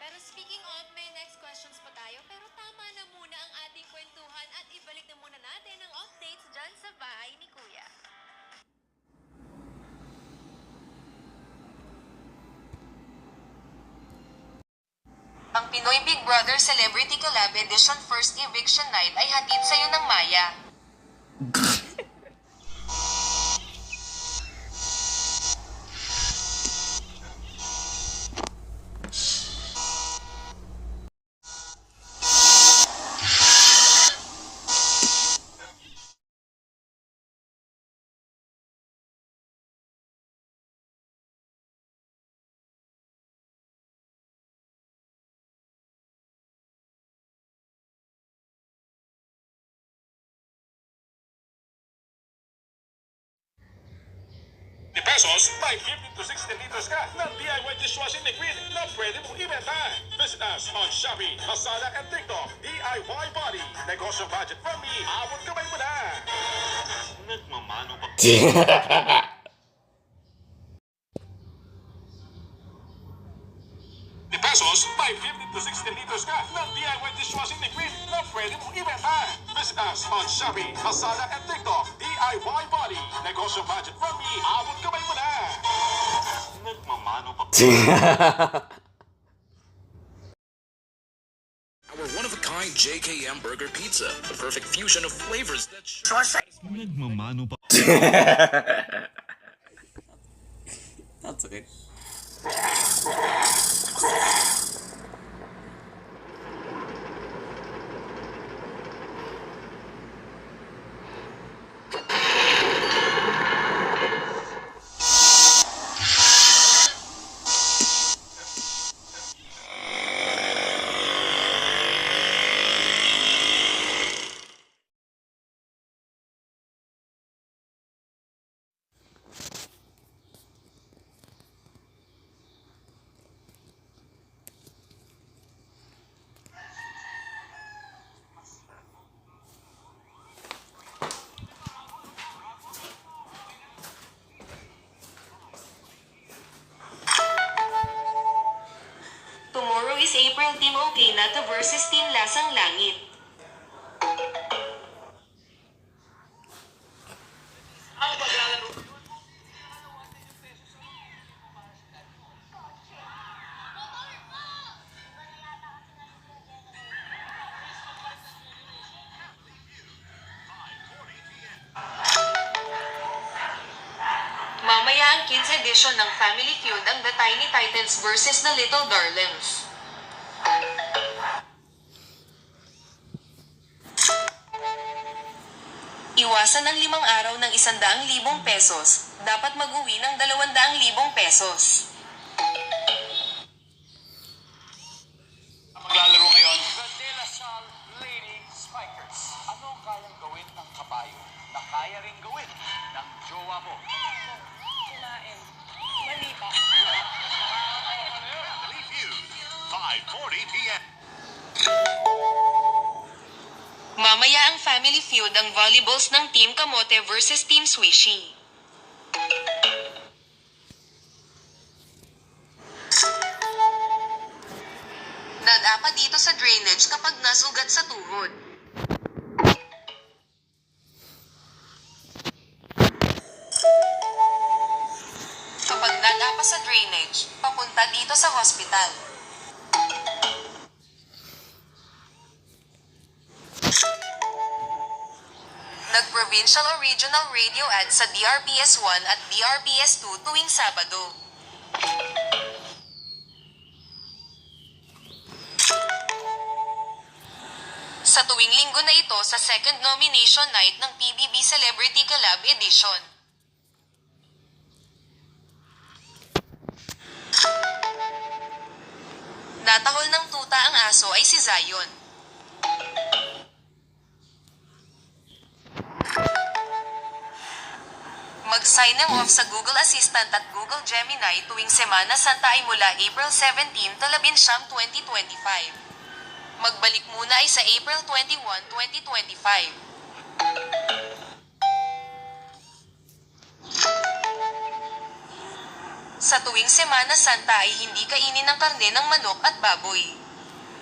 Pero speaking of, may next questions pa tayo. Pero tama na muna ang ating kwentuhan at ibalik na muna natin ang updates dyan sa bahay ni Kuya. Ang Pinoy Big Brother Celebrity Collab Edition First Eviction Night ay hatid sa'yo ng Maya. Pesos, may 50 to 60 liters ka ng DIY dishwashing liquid na pwede mong ibenta. Visit us on Shopee, Lazada, and TikTok. DIY Body. Negosyo budget from me. Abot kamay mo na. Nagmamano pa. Pesos, may 50 to 60 liters ka ng DIY dishwashing liquid na pwede mong ibenta. Visit us on Shopee, Lazada, and TikTok. DIY Body. Negosyo budget from me. Abot kamay mo na. Nagmamano pa. Our one-of-a-kind JKM Burger Pizza, the perfect fusion of flavors that Nagmamano pa. That's okay. Tomorrow is April Team Okay na to versus Team Lasang Langit. Mamaya ang kids edition ng Family Feud ang The Tiny Titans versus The Little Darlings. Iwasan ang 5 araw ng 100,000 pesos. Dapat mag-uwi ng 200,000 pesos. Maglalaro ngayon. The De La Salle Lady Spikers. Ano ang kayang gawin ng kabayo na kaya rin gawin ng jowa mo? Kumain. Mali ba? Family Feud. 5:40 p.m. Mamaya ang Family Feud ang volleyballs ng Team Kamote versus Team Swishy. Dadapa dito sa drainage kapag nasugat sa tuhod. Kapag nadapa sa drainage, papunta dito sa hospital. Nag-provincial o regional radio ad sa DRPS 1 at DRPS 2 tuwing Sabado. Sa tuwing linggo na ito sa second nomination night ng PBB Celebrity Collab Edition. Natahol ng tuta ang aso ay si Zion. Mag-sign off sa Google Assistant at Google Gemini tuwing Semana Santa ay mula April 17 to 19, 2025. Magbalik muna ay sa April 21, 2025. Sa tuwing Semana Santa ay hindi kainin ng karne ng manok at baboy,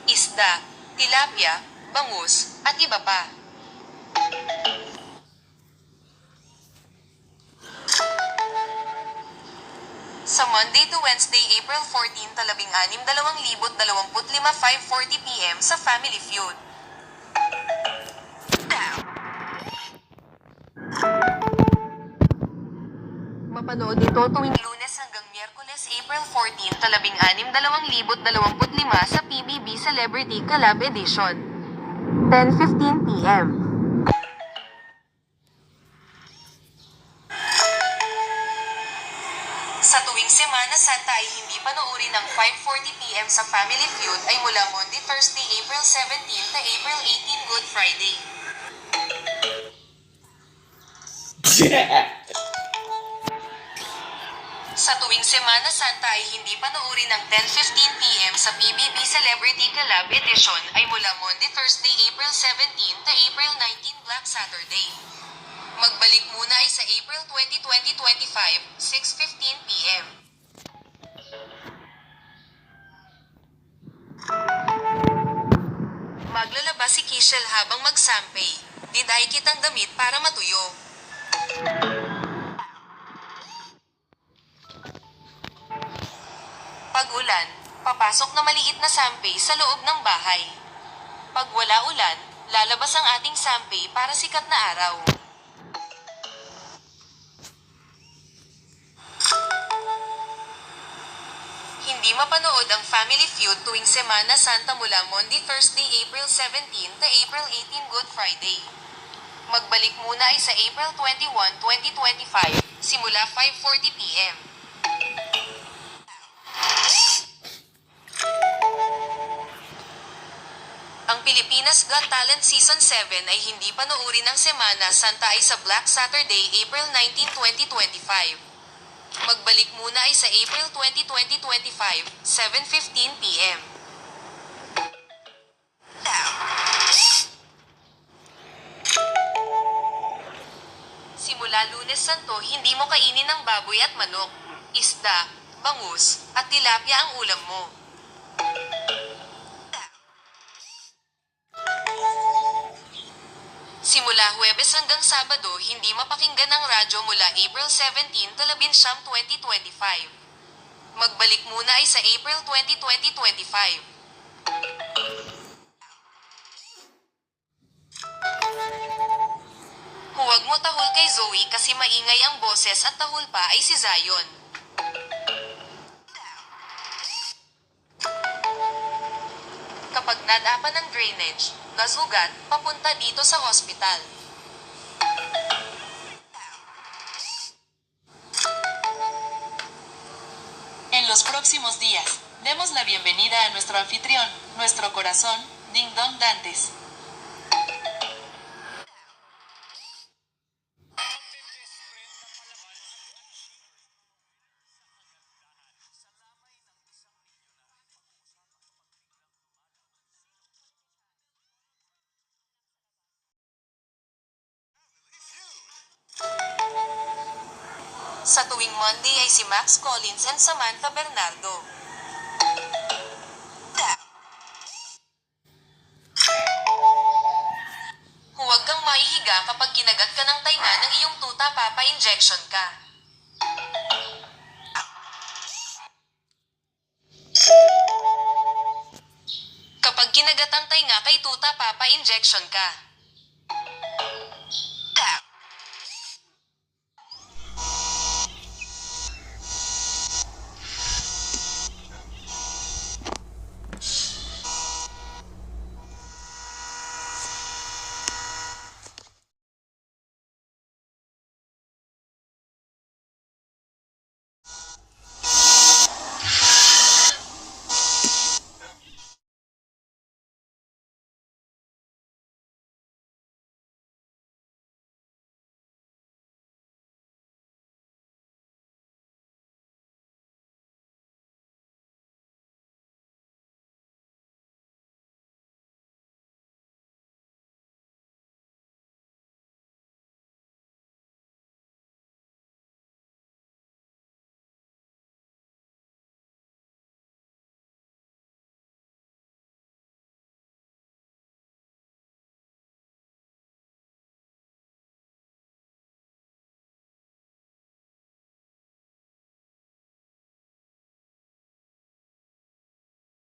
isda, tilapia, bangus, at iba pa. Sa Monday to Wednesday, April 14, 16, 2025, 5:40 p.m. sa Family Feud. Mapanood ito tuwing Lunes hanggang Miyerkules, April 14, 16, 2025 sa PBB Celebrity Collab Edition. 10:15 p.m. Sa tuwing Semana Santa ay hindi panoorin ng 5:40 p.m. sa Family Feud ay mula Monday, Thursday, April 17 to April 18, Good Friday. Sa tuwing Semana Santa ay hindi panoorin ng 10:15 p.m. sa PBB Celebrity Collab Edition ay mula Monday, Thursday, April 17 to April 19, Black Saturday. Magbalik muna ay sa April 20, 2025, 6:15 p.m. Maglalabas si Kishel habang magsampay. Diday kitang damit para matuyo. Pag-ulan, papasok na maliit na sampay sa loob ng bahay. Pag wala ulan, lalabas ang ating sampay para sikat na araw. Hindi mapanood ang Family Feud tuwing Semana Santa mula Monday, Thursday, April 17 to April 18, Good Friday. Magbalik muna ay sa April 21, 2025, simula 5:40 p.m. Ang Pilipinas Got Talent Season 7 ay hindi panoorin ng Semana Santa ay sa Black Saturday, April 19, 2025. Magbalik muna ay sa April 20, 2025, 7:15 p.m. Simula Lunes Santo, hindi mo kainin ng baboy at manok, isda, bangus, at tilapia ang ulam mo. Simula Huwebes hanggang Sabado, hindi mapakinggan ang radyo mula April 17 to 19, 2025. Magbalik muna ay sa April 20, 2025. Huwag mo tahol kay Zoe kasi maingay ang boses at tahol pa ay si Zion. Kapag nadapan ng drainage, nasugat, papunta dito sa hospital. En los próximos días, demos la bienvenida a nuestro anfitrión, nuestro corazón, Ding Dong Dantes. Sa tuwing Monday ay si Max Collins and Samantha Bernardo. Huwag kang maihiga kapag kinagat ka ng tainga ng iyong tuta, papa-injection ka. Kapag kinagat ang tainga kay tuta, papa-injection ka.